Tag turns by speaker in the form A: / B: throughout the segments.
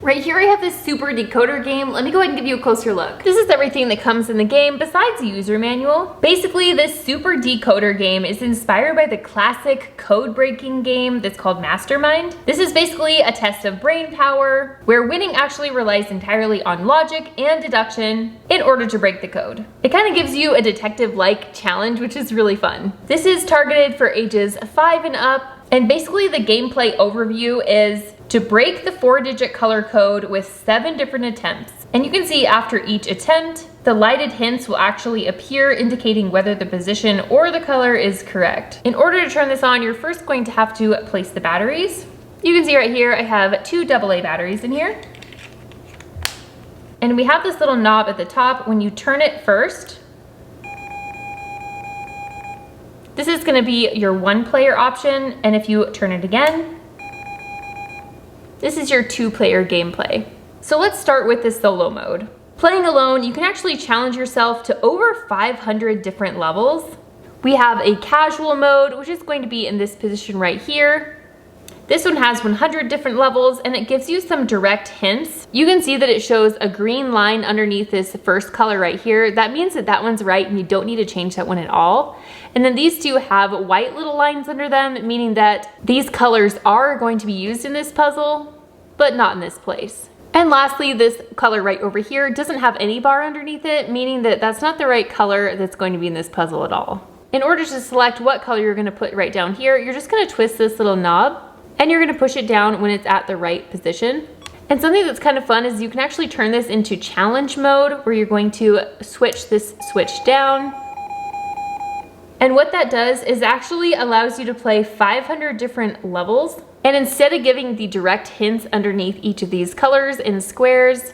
A: Right here I have this super decoder game. Let me go ahead and give you a closer look. This is everything that comes in the game besides the user manual. Basically, this super decoder game is inspired by the classic code breaking game that's called Mastermind. This is basically a test of brain power where winning actually relies entirely on logic and deduction in order to break the code. It kind of gives you a detective-like challenge, which is really fun. This is targeted for ages 5 and up, and basically the gameplay overview is to break the 4-digit color code with 7 different attempts. And you can see after each attempt, the lighted hints will actually appear indicating whether the position or the color is correct. In order to turn this on, you're first going to have to place the batteries. You can see right here, I have 2 AA batteries in here. And we have this little knob at the top. When you turn it first, this is gonna be your 1-player option. And if you turn it again, this is your 2-player gameplay. So let's start with the solo mode. Playing alone, you can actually challenge yourself to over 500 different levels. We have a casual mode, which is going to be in this position right here. This one has 100 different levels and it gives you some direct hints. You can see that it shows a green line underneath this first color right here. That means that that one's right and you don't need to change that one at all. And then these two have white little lines under them, meaning that these colors are going to be used in this puzzle, but not in this place. And lastly, this color right over here doesn't have any bar underneath it, meaning that that's not the right color that's going to be in this puzzle at all. In order to select what color you're gonna put right down here, you're just gonna twist this little knob and you're gonna push it down when it's at the right position. And something that's kind of fun is you can actually turn this into challenge mode where you're going to switch this switch down. And what that does is actually allows you to play 500 different levels. And instead of giving the direct hints underneath each of these colors in squares,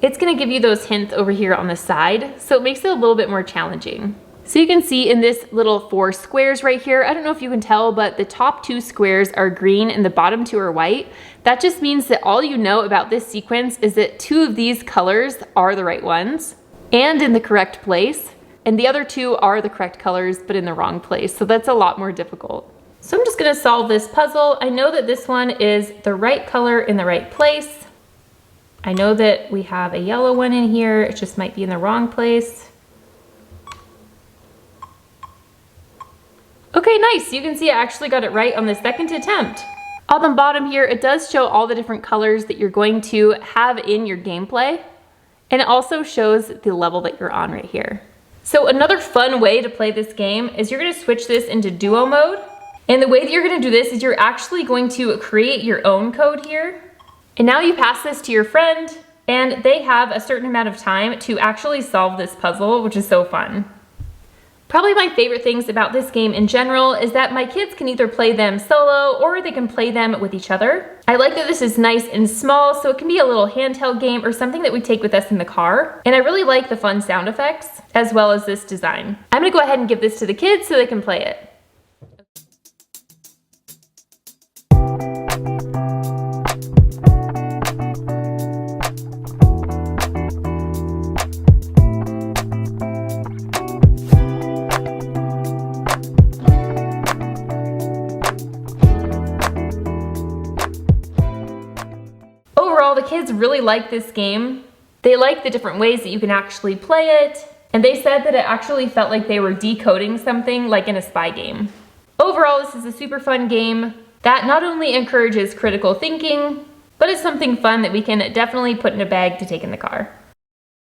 A: it's gonna give you those hints over here on the side. So it makes it a little bit more challenging. So you can see in this little 4 squares right here, I don't know if you can tell, but the top 2 squares are green and the bottom 2 are white. That just means that all you know about this sequence is that 2 of these colors are the right ones and in the correct place. And the other 2 are the correct colors, but in the wrong place. So that's a lot more difficult. So I'm just gonna solve this puzzle. I know that this one is the right color in the right place. I know that we have a yellow one in here. It just might be in the wrong place. Okay, nice. You can see I actually got it right on the second attempt. On the bottom here, it does show all the different colors that you're going to have in your gameplay. And it also shows the level that you're on right here. So another fun way to play this game is you're gonna switch this into duo mode. And the way that you're gonna do this is you're actually going to create your own code here. And now you pass this to your friend and they have a certain amount of time to actually solve this puzzle, which is so fun. Probably my favorite things about this game in general is that my kids can either play them solo or they can play them with each other. I like that this is nice and small, so it can be a little handheld game or something that we take with us in the car. And I really like the fun sound effects as well as this design. I'm gonna go ahead and give this to the kids so they can play it. Overall, the kids really like this game. They like the different ways that you can actually play it, and they said that it actually felt like they were decoding something like in a spy game. Overall, this is a super fun game that not only encourages critical thinking, but it's something fun that we can definitely put in a bag to take in the car.